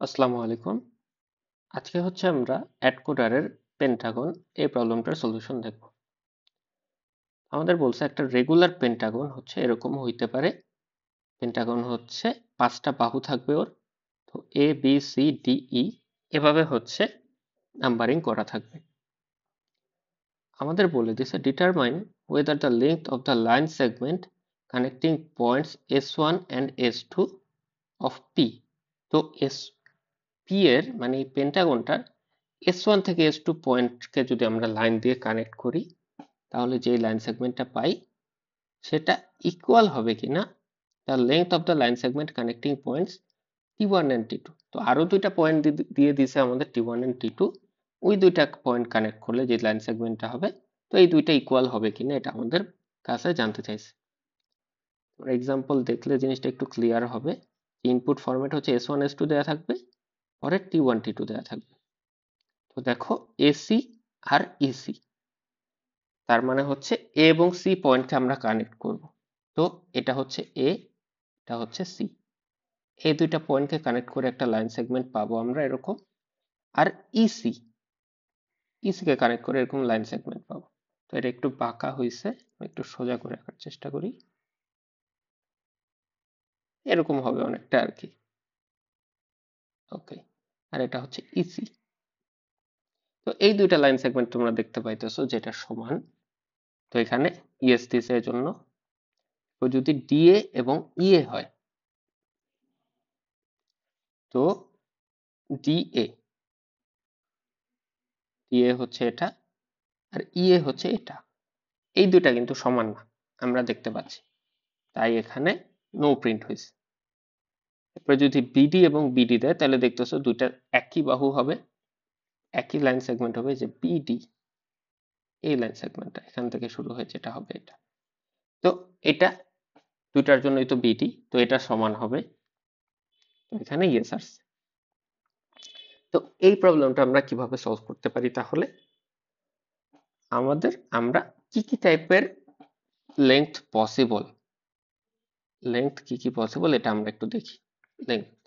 আসসালামু আলাইকুম। আজকে হচ্ছে আমরা অ্যাডকোডারের পেন্টাগন এই প্রবলেমটার সলিউশন দেখব। আমাদের বলছে একটা রেগুলার পেন্টাগন হচ্ছে এরকম হইতে পারে। পেন্টাগন হচ্ছে 5টা বাহু থাকবে ওর। তো A B C D E এভাবে হচ্ছে নাম্বারিং করা থাকবে। আমাদের বলে দিছে determine whether the length of the line segment connecting points S1 and S2 of P। তো P এর মানে এই পেন্টাগনটার S1 থেকে S2 পয়েন্টকে যদি আমরা লাইন দিয়ে কানেক্ট করি তাহলে যে লাইন সেগমেন্টটা পাই সেটা ইকুয়াল হবে কিনা the length of the line segment connecting points T1 and T2। তো আরো দুইটা পয়েন্ট দিয়ে দিছে আমাদের T1 and T2। ওই দুইটা পয়েন্ট কানেক্ট করলে যে লাইন সেগমেন্টটা হবে, তো এই দুইটা ইকুয়াল হবে কিনা এটা আমাদের কাছে জানতে চাইছে। ফর এক্সাম্পল দেখলে জিনিসটা একটু ক্লিয়ার হবে। ইনপুট ফরম্যাট হচ্ছে S1 S2 দেওয়া থাকবে, পরে T1 T2 দেওয়া থাকবে। তো দেখো এসি আর ইসি, তার মানে হচ্ছে এ এবং সি পয়েন্টকে আমরা কানেক্ট করব। তো এটা হচ্ছে এ, এটা হচ্ছে সি। এই দুইটা পয়েন্টকে কানেক্ট করে একটা লাইন সেগমেন্ট পাবো আমরা এরকম। আর ইসি, ইসি কে কানেক্ট করে এরকম লাইন সেগমেন্ট পাবো। তো এটা একটু বাঁকা হয়েছে, একটু সোজা করে রাখার চেষ্টা করি। এরকম হবে অনেকটা আর কি। ওকে, আর এটা হচ্ছে ইসি। তো এই দুইটা লাইন সেগমেন্ট তোমরা দেখতে পাইতেছো যেটা সমান। তো এখানে ইএস দিছে এর জন্য। তো যদি ডিএ এবং ইএ হয়, তো ডিএ ডিএ হচ্ছে এটা, আর ইএ হচ্ছে এটা। এই দুইটা কিন্তু সমান না, আমরা দেখতে পাচ্ছি, তাই এখানে নো প্রিন্ট হয়েছে। এরপরে যদি বিডি এবং বিডি দেয় তাহলে দেখতেছো দুইটা একই বাহু হবে, একই লাইন সেগমেন্ট হবে, যে বিডি এই লাইন সেগমেন্টটা এখান থেকে শুরু হয়ে যেটা হবে এটা। তো এটা দুইটার জন্যই তো বিডি, তো এটা সমান হবে। তো এখানে ইয়েস আসছে। তো এই প্রবলেমটা আমরা কিভাবে সলভ করতে পারি তাহলে? আমরা কি কি টাইপের লেংথ পসিবল, লেংথ কি কি পসিবল এটা আমরা একটু দেখি। লেংথ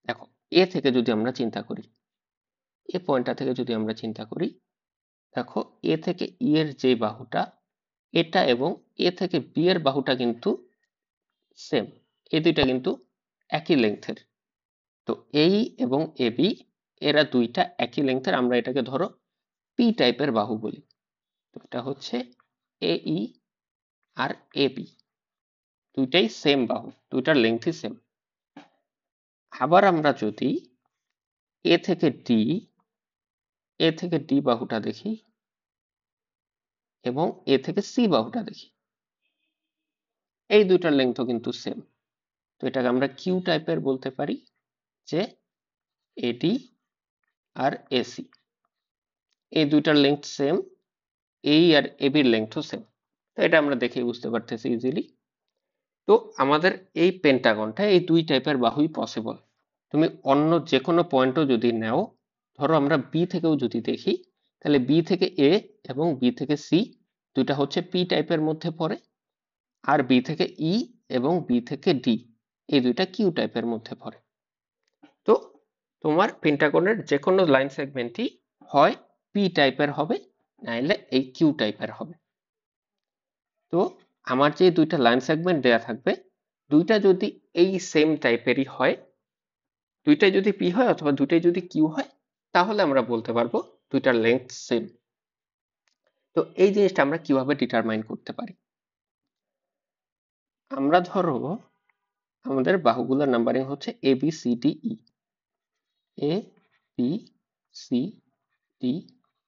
দেখো, এ থেকে যদি আমরা চিন্তা করি, এ পয়েন্টটা থেকে যদি আমরা চিন্তা করি, দেখো এ থেকে ই এর যে বাহুটা এটা এবং এ থেকে বি এর বাহুটা কিন্তু সেম, এই দুইটা কিন্তু একই লেংথের। তো এই এবং এ বি এরা দুইটা একই লেংথের, আমরা এটাকে ধরো পি টাইপের বাহু বলি। তো এটা হচ্ছে এ ই আর এ বি, দুইটাই সেম বাহু, দুইটার লেংথই সেম। আবার আমরা যদি এ থেকে ডি, এ থেকে ডি বাহুটা দেখি এবং এ থেকে সি বাহুটা দেখি, এই দুইটার লেংথও কিন্তু সেম। তো এটাকে আমরা কিউ টাইপের বলতে পারি, যে এডি আর এসি এই দুইটার লেংথ সেম, এই আর এবির লেংথও সেম। তো এটা আমরা দেখে বুঝতে পারতেছি ইজিলি। তো আমাদের এই পেন্টাগনটা এই দুই টাইপের বাহুই পসিবল। তুমি অন্য যে কোনো পয়েন্টও যদি নাও, ধরো আমরা বি থেকেও যদি দেখি, তাহলে বি থেকে এ এবং বি থেকে সি দুইটা হচ্ছে পি টাইপের মধ্যে পড়ে, আর বি থেকে ই এবং বি থেকে ডি এই দুইটা কিউ টাইপের মধ্যে পড়ে। তো তোমার পেন্টাগনের যে কোনো লাইন সেগমেন্টই হয় পি টাইপের হবে, নাইলে এই কিউ টাইপের হবে। তো আমার যে দুইটা লাইন সেগমেন্ট দেয়া থাকবে, দুইটা যদি এই সেম টাইপেরই হয়, দুইটাই যদি পি হয় অথবা দুইটাই যদি কিউ হয়, তাহলে আমরা বলতে পারবো দুইটার লেংথ সেম। তো এই জিনিসটা আমরা কিভাবে ডিটারমাইন করতে পারি? আমরা ধরো আমাদের বাহুগুলোর নাম্বারিং হচ্ছে A B C D E, A B C D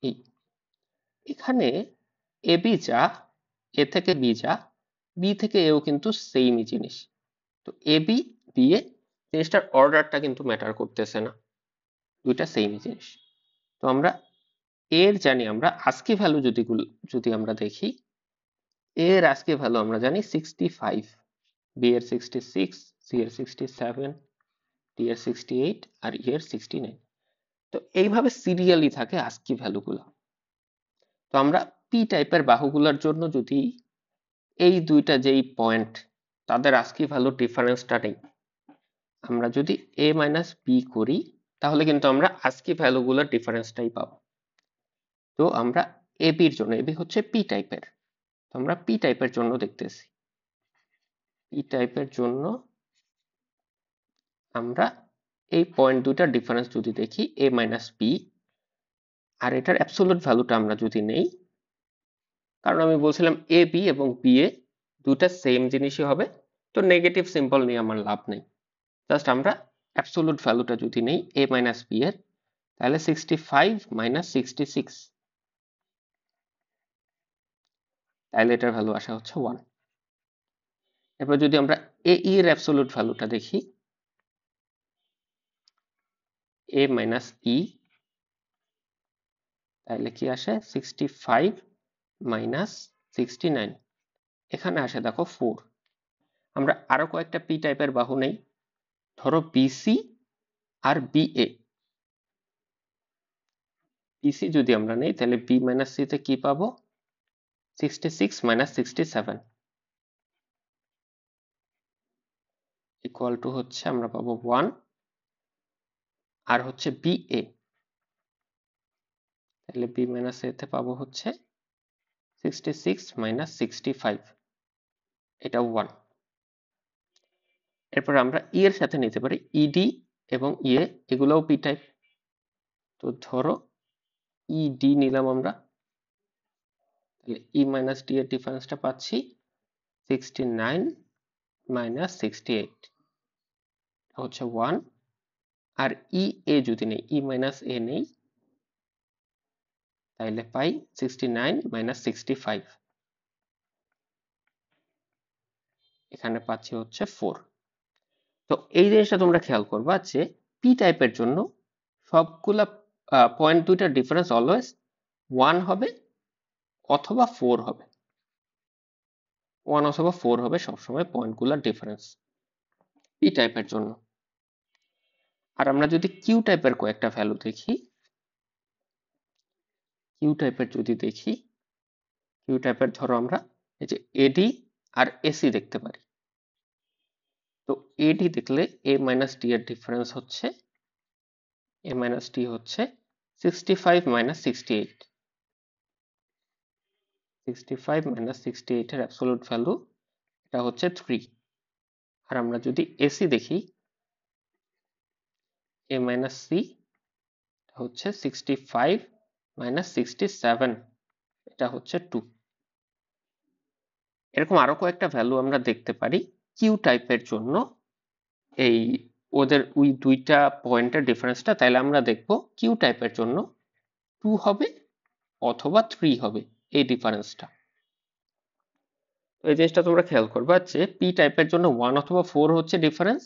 E. এখানে এ বি যা, এ থেকে বি যা, বি থেকে এও কিন্তু সেমই জিনিস। তো এ বি বি এ জিনিসটার অর্ডারটা কিন্তু ম্যাটার করতেছে না, দুইটা সেমই জিনিস। তো আমরা এর জানি, আমরা আস্কি ভ্যালু যদি আমরা দেখি, এর আস্কি ভ্যালু আমরা জানি 65, বি এর 66, সি এর 67, ডি এর 68 আর ই এর 69। তো এইভাবে সিরিয়ালি থাকে আস্কি ভ্যালুগুলো। তো আমরা পি টাইপের বাহুগুলোর জন্য যদি এই দুইটা যেই পয়েন্ট তাদের আস্কি ভ্যালুর ডিফারেন্সটা নেই, আমরা যদি a মাইনাস b করি তাহলে কিন্তু আমরা আজকে ভ্যালুগুলোর ডিফারেন্সটাই পাবো। তো আমরা ab এর জন্য, ab হচ্ছে p টাইপের, তো আমরা p টাইপের জন্য দেখতেছি। p টাইপের জন্য আমরা এই পয়েন্ট দুইটার ডিফারেন্স যদি দেখি a মাইনাস b, আর এটার অ্যাবসোলিউট ভ্যালুটা আমরা যদি নেই, কারণ আমি বলছিলাম a b এবং b a দুটা সেম জিনিসই হবে, তো নেগেটিভ সিম্বল নিয়ে আমার লাভ নেই। জাস্ট আমরা অ্যাবসোলিউট ভ্যালুটা যদি নেই a মাইনাস b এর, তাহলে 65 মাইনাস 66, তাহলে এটার ভ্যালু আসা হচ্ছে 1। এরপর যদি আমরা a e এর অ্যাবসোলিউট ভ্যালুটা দেখি, a মাইনাস e, তাহলে কি আসে 65 মাইনাস 69, এখানে আসে দেখো 4। আমরা আরো কয়েকটা p টাইপের বাহু নেই, ধরো bc আর ba। bc যদি আমরা নেই তাহলে b মাইনাস c তে কি পাবো, 66 মাইনাস 67 ইকুয়াল টু হচ্ছে আমরা পাবো 1। আর হচ্ছে ba, তাহলে b মাইনাস a তে পাবো হচ্ছে 66 মাইনাস 65, এটা 1। এরপর আমরা e এর সাথে নিতে পারি ed এবং ea, এগুলোও p টাইপ। তো ধরো ed নিলাম আমরা, তাহলে e মাইনাস d এর ডিফারেন্সটা পাচ্ছি 69 মাইনাস 68, হচ্ছে 1। আর ea যদি নেই, e মাইনাস a নেই, তাহলে পাই 69 মাইনাস 65, এখানে পাচ্ছি হচ্ছে 4। তো এই জিনিসটা তোমরা খেয়াল করবা যে পি টাইপের জন্য সবগুলা পয়েন্ট দুইটার ডিফারেন্স অলওয়েজ 1 হবে অথবা 4 হবে, 1 অথবা 4 হবে সবসময় পয়েন্টগুলোর ডিফারেন্স পি টাইপের জন্য। আর আমরা যদি কিউ টাইপের কয়েকটা ভ্যালু দেখি, কিউ টাইপের যদি দেখি, কিউ টাইপের ধরো আমরা এই যে এডি আর এসি দেখতে পারি। তো এডি দেখলে এ মাইনাস ডি এর ডিফারেন্স হচ্ছে, এ মাইনাস ডি হচ্ছে 65 মাইনাস 68, 65 মাইনাস 68 এর অ্যাবসোলিউট ভ্যালু এটা হচ্ছে 3। আর আমরা যদি এসি দেখি, এ মাইনাস সি হচ্ছে 65 মাইনাস 67, এটা হচ্ছে 2। এরকম আরো কয়েকটা ভ্যালু আমরা দেখতে পারি কিউ টাইপের জন্য, এই ওদের ওই দুইটা পয়েন্টের ডিফারেন্সটা, তাহলে আমরা দেখব কিউ টাইপের জন্য 2 হবে অথবা 3 হবে এই ডিফারেন্সটা। এই জিনিসটা তোমরা খেয়াল করবা যে পি টাইপের জন্য 1 অথবা 4 হচ্ছে ডিফারেন্স,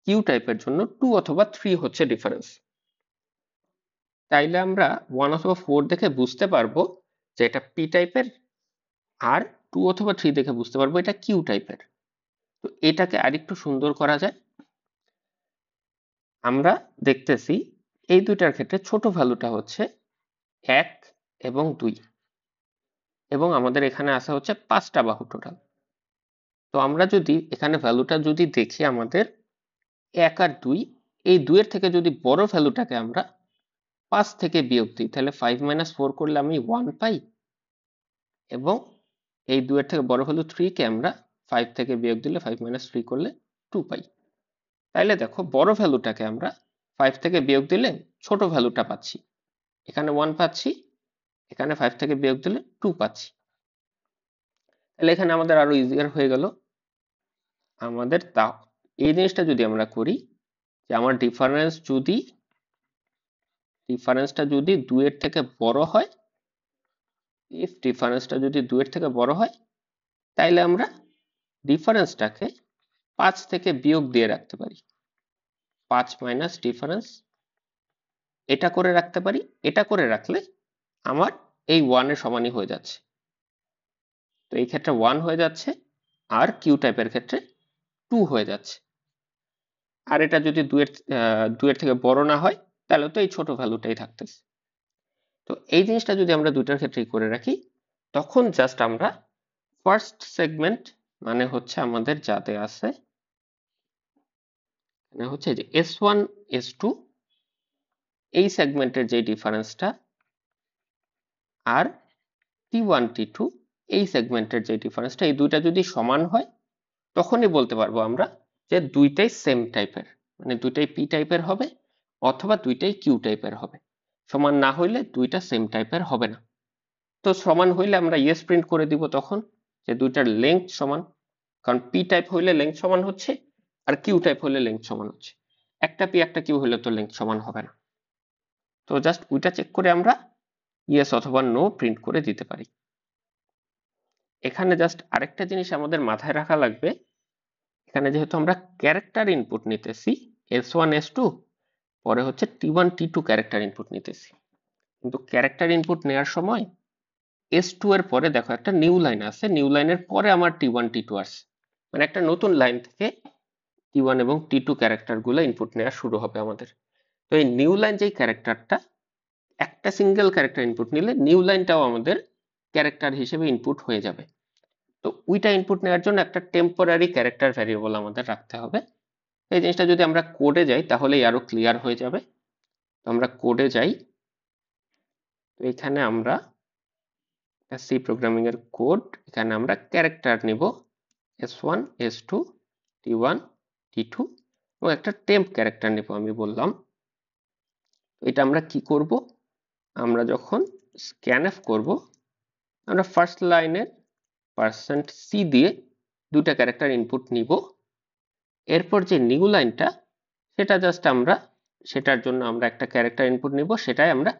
কিউ টাইপের জন্য 2 অথবা 3 হচ্ছে ডিফারেন্স। তাইলে আমরা 1 অথবা 4 দেখে বুঝতে পারবো যে এটা পি টাইপের, আর 2 অথবা 3 দেখে বুঝতে পারবো এটা কিউ টাইপের। তো এটাকে আরেকটু সুন্দর করা যায়। আমরা দেখতেছি এই দুইটার ক্ষেত্রে ছোট ভ্যালুটা হচ্ছে 1 এবং 2, এবং আমাদের এখানে আসা হচ্ছে 5টা বাহু টোটাল। তো আমরা যদি এখানে ভ্যালুটা যদি দেখি আমাদের 1 আর 2, এই 2 এর থেকে যদি বড় ভ্যালুটাকে আমরা 5 থেকে বিয়োগ দিই, তাহলে 5 মাইনাস 4 করলে আমি 1 পাই, এবং এই 2 এর থেকে বড় ভ্যালু 3 কে আমরা 5 থেকে বিয়োগ দিলে 5 মাইনাস 3 করলে 2 পাই। তাইলে দেখো বড় ভ্যালুটাকে আমরা 5 থেকে বিয়োগ দিলে ছোট ভ্যালুটা পাচ্ছি, এখানে 1 পাচ্ছি, এখানে 5 থেকে বিয়োগ দিলে 2 পাচ্ছি। তাহলে এখানে আমাদের আরো ইজিয়ার হয়ে গেল আমাদের। তা এই জিনিসটা যদি আমরা করি যে আমার ডিফারেন্সটা যদি 2 এর থেকে বড় হয়, ইফ ডিফারেন্সটা যদি 2 এর থেকে বড় হয়, তাইলে আমরা ডিফারেন্সটাকে 5 থেকে বিয়োগ দিয়ে রাখতে পারি, 5 মাইনাস ডিফারেন্স, এটা করে রাখতে পারি। এটা করে রাখলে আমার এই 1 এর সমানই হয়ে যাচ্ছে। তো এই ক্ষেত্রে 1 হয়ে যাচ্ছে, আর কিউ টাইপের ক্ষেত্রে 2 হয়ে যাচ্ছে। আর এটা যদি 2 এর থেকে বড় না হয়, তাহলে তো এই ছোট ভ্যালুটাই থাকতেছে। তো এই জিনিসটা যদি আমরা দুইটার ক্ষেত্রেই করে রাখি, তখন জাস্ট আমরা ফার্স্ট সেগমেন্ট মানে হচ্ছে আমাদের যাতে আছে মানে হচ্ছে যে S1 S2 এই সেগমেন্টের যে ডিফারেন্সটা আর T1 T2 এই সেগমেন্টের যে ডিফারেন্সটা, এই দুইটা যদি সমান হয় তখনই বলতে পারবো আমরা যে দুইটাই সেম টাইপের, মানে দুইটাই পি টাইপের হবে অথবা দুইটাই কিউ টাইপের হবে। সমান না হইলে দুইটা সেম টাইপের হবে না। তো সমান হইলে আমরা ইয়েস প্রিন্ট করে দিব তখন যে দুইটার লেংথ সমান, কারণ পি টাইপ হইলে লেংথ সমান হচ্ছে আর কিউ টাইপ হইলে লেংথ সমান হচ্ছে। একটা পি একটা কিউ হইলে তো লেংথ সমান হবে না। তো জাস্ট ওইটা চেক করে আমরা ইয়েস অথবা নো প্রিন্ট করে দিতে পারি। এখানে জাস্ট আরেকটা জিনিস আমাদের মাথায় রাখা লাগবে, এখানে যেহেতু আমরা ক্যারেক্টার ইনপুট নিতেছি S1 S2, পরে হচ্ছে T1 T2 ক্যারেক্টার ইনপুট নিতেছি, কিন্তু ক্যারেক্টার ইনপুট নেওয়ার সময় S2 এর পরে দেখো একটা নিউ লাইন আছে, নিউ লাইনের পরে আমার T1 T2 আসছে, মানে একটা নতুন লাইন থেকে T1 এবং T2 ক্যারেক্টার গুলো ইনপুট নেওয়া শুরু হবে আমাদের। তো এই নিউ লাইন যেই ক্যারেক্টারটা, একটা সিঙ্গেল ক্যারেক্টার ইনপুট নিলে নিউ লাইনটাও আমাদের ক্যারেক্টার হিসেবে ইনপুট হয়ে যাবে। তো ওইটা ইনপুট নেওয়ার জন্য একটা টেম্পোরারি ক্যারেক্টার ভ্যারিয়েবল আমাদের রাখতে হবে। এই জিনিসটা যদি আমরা কোডে যাই তাহলেই আরো ক্লিয়ার হয়ে যাবে। তো আমরা কোডে যাই, তো এখানে আমরা সি প্রোগ্রামিং এর কোড, এখানে আমরা ক্যারেক্টার নিব S1 S2 T1 T2 এবং একটা টেম্প ক্যারেক্টার নিব আমি বললাম। এটা আমরা কি করব, আমরা যখন স্ক্যানএফ করব আমরা ফার্স্ট লাইনের %c দিয়ে দুটা ক্যারেক্টার ইনপুট নিব, এরপর যে নিউ লাইনটা সেটা জাস্ট আমরা সেটার জন্য আমরা একটা ক্যারেক্টার ইনপুট নিব, সেটাই আমরা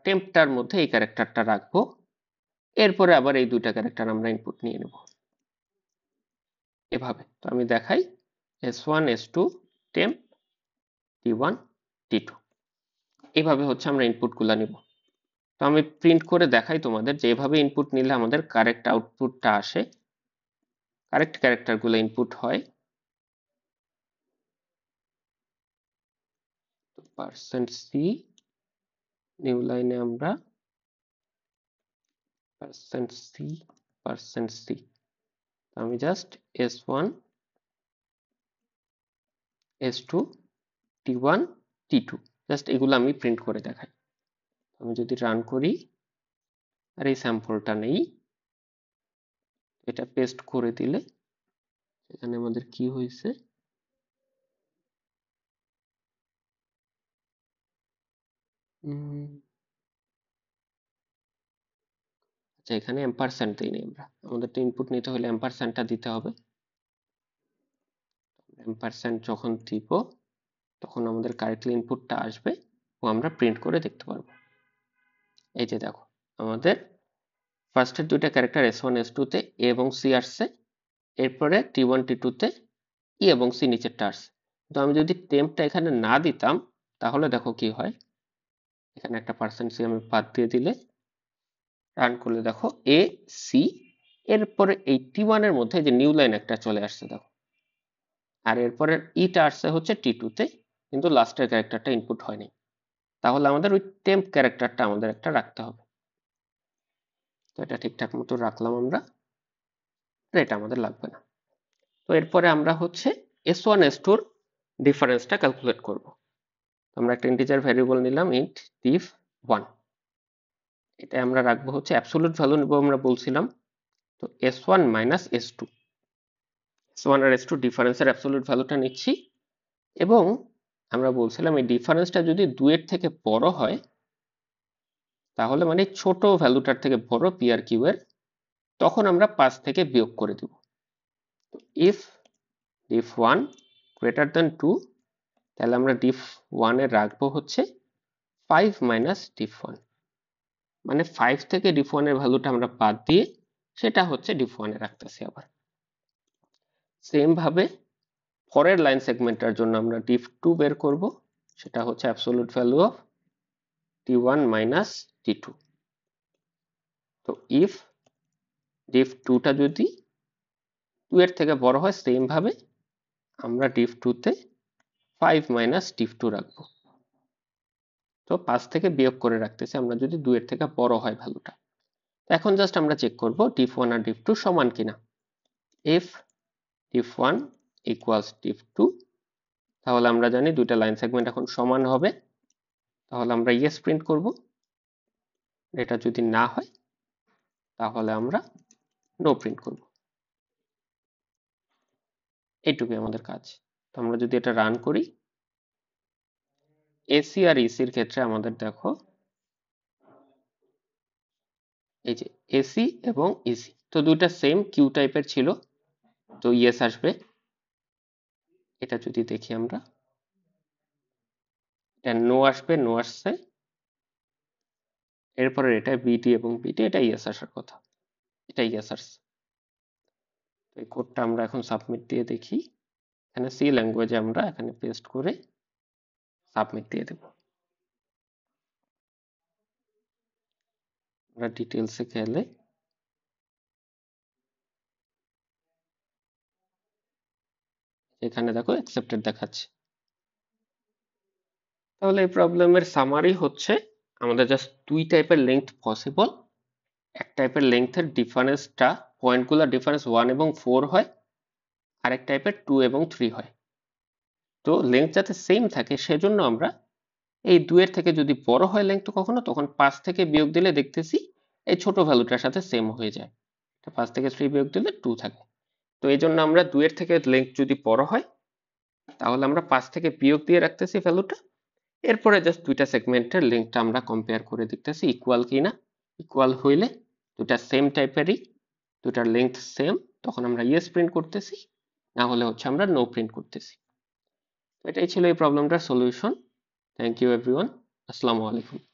টেম্পটার মধ্যে এই ক্যারেক্টারটা রাখবো, এরপরে আবার এই দুইটা ক্যারেক্টার আমরা ইনপুট নিয়ে নেব এভাবে। তো আমি দেখাই S1 S2 temp T1 T2, এইভাবে হচ্ছে আমরা ইনপুটগুলো নিব। তো আমি প্রিন্ট করে দেখাই তোমাদের যে এভাবে ইনপুট নিলে আমাদের কারেক্ট আউটপুটটা আসে, কারেক্ট ক্যারেক্টারগুলো ইনপুট হয়। %c নিউ লাইনে আমরা %c আমি just S1 S2 T1 T2 just এগুলো আমি প্রিন্ট করে দেখাই। আমি যদি রান করি আর এই স্যাম্পলটা নেই, এটা পেস্ট করে দিলে এখানে আমাদের কি হয়েছে, আচ্ছা এখানে এম্পারস্যান্ড দিইনি আমরা, আমাদের তো ইনপুট নিতে হলে এম্পারস্যান্ডটা দিতে হবে। এম্পারস্যান্ড যখন দিব তখন আমাদের কারেক্টলি ইনপুটটা আসবে ও আমরা প্রিন্ট করে দেখতে পারবো। এই যে দেখো আমাদের ফার্স্টের দুইটা ক্যারেক্টার S1 S2 তে A এবং C আসছে, এরপরে T1 T2 তে E এবং C নিচেরটা আসছে। তো আমি যদি টেম্পটা এখানে না দিতাম তাহলে দেখো কি হয়, এখানে একটা %c আমি বাদ দিয়ে দিলে রান করলে দেখো A C, এরপরে এই T1 এর মধ্যে যে নিউ লাইন একটা চলে আসছে দেখো, আর এরপরে ইটা আসছে হচ্ছে T2 তে, কিন্তু লাস্টের ক্যারেক্টারটা ইনপুট হয়নি। তাহলে আমাদের ওই টেম্প ক্যারেক্টারটা আমাদের একটা রাখতে হবে। তো এটা ঠিকঠাক মতো রাখলাম আমরা, এটা আমাদের লাগবে না। তো এরপরে আমরা হচ্ছে S1 S2 এর ডিফারেন্সটা ক্যালকুলেট করব। আমরা একটা ইন্টিজার ভ্যারিয়েবল নিলাম int diff1, এটা আমরা রাখবো হচ্ছে অ্যাবসলিউট ভ্যালু নেব আমরা বলছিলাম। তো S1 মাইনাস S2, S1 আর S2 ডিফারেন্সের অ্যাবসলিউট ভ্যালুটা নিচ্ছি, এবং আমরা বলছিলাম এই ডিফারেন্সটা যদি 2 এর থেকে বড় হয় তাহলে মানে ছোট ভ্যালুটার থেকে বড় পি আর কিউ এর, তখন আমরা 5 থেকে বিয়োগ করে দিব। ইফ diff1 গ্রেটার দ্যান 2, তাহলে আমরা diff1 এ রাখবো হচ্ছে 5 মাইনাস diff1, মানে 5 থেকে diff1 এর ভ্যালুটা আমরা বাদ দিয়ে সেটা হচ্ছে diff1 এ রাখতেছি। আবার সেম ভাবে পরের লাইন সেগমেন্টের জন্য আমরা diff2 বের করব, সেটা হচ্ছে absolute value of t1 minus t2। তো ইফ diff2 টা যদি 2 এর থেকে বড় হয়, সেম ভাবে আমরা diff2 তে 5 মাইনাস diff2 রাখবো। তো 5 থেকে বিয়োগ করে রাখতেছি আমরা যদি 2 এর থেকে বড় হয় ভ্যালুটা। এখন জাস্ট আমরা চেক করব diff1 আর diff2 সমান কিনা। if diff1 equals diff2, তাহলে আমরা জানি দুইটা লাইন সেগমেন্ট এখন সমান হবে, তাহলে আমরা ইয়েস প্রিন্ট করব। এটা যদি না হয় তাহলে আমরা নো প্রিন্ট করব। এইটুকুই আমাদের কাজ। তো আমরা যদি এটা রান করি, এসি আর ইসির ক্ষেত্রে আমাদের দেখো এই যে এসি এবং ইসি তো দুইটা সেম কিউ টাইপের ছিল, তো ইয়েস আসবে। এটা যদি দেখি আমরা, এটা নো আসবে, নো আসছে। এরপরে এটা বিটি এবং বিটি, এটা ইয়েস আসার কথা, এটা ইয়েস আসছে। এই কোডটা আমরা এখন সাবমিট দিয়ে দেখি। এখানে সি ল্যাঙ্গুয়েজে আমরা এখানে পেস্ট করে সাবমিট দিয়ে দেব। আমরা ডিটেলসে গেলে এখানে দেখো অ্যাকসেপ্টেড দেখাচ্ছে। তাহলে এই প্রবলেমের সামারি হচ্ছে আমাদের জাস্ট দুই টাইপের লেংথ পসিবল। এক টাইপের লেংথের ডিফারেন্সটা পয়েন্টগুলোর ডিফারেন্স 1 এবং 4 হয়, আরেক টাইপের 2 এবং 3 হয়। তো লেংথ যাতে সেম থাকে সেজন্য আমরা এই 2 এর থেকে যদি বড় হয় লেংথ কখনো, তখন 5 থেকে বিয়োগ দিলে দেখতেছি এই ছোট ভ্যালুটার সাথে সেম হয়ে যায়। 5 থেকে 3 বিয়োগ দিলে 2 থাকে। তো এই জন্য আমরা 2 এর থেকে লেংথ যদি বড় হয় তাহলে আমরা 5 থেকে বিয়োগ দিয়ে রাখতেছি ভ্যালুটা। এরপরে জাস্ট দুইটা সেগমেন্টের লেংথটা আমরা কম্পেয়ার করে দেখতেছি ইকুয়াল কিনা। ইকুয়াল হইলে দুটা সেম টাইপেরই, দুটার লেংথ সেম, তখন আমরা ইয়েস প্রিন্ট করতেছি, না হলে হচ্ছে আমরা নো প্রিন্ট করতেছি। এটাই ছিল এই প্রবলেমটার সলিউশন। Thank you everyone. আসসালামু আলাইকুম।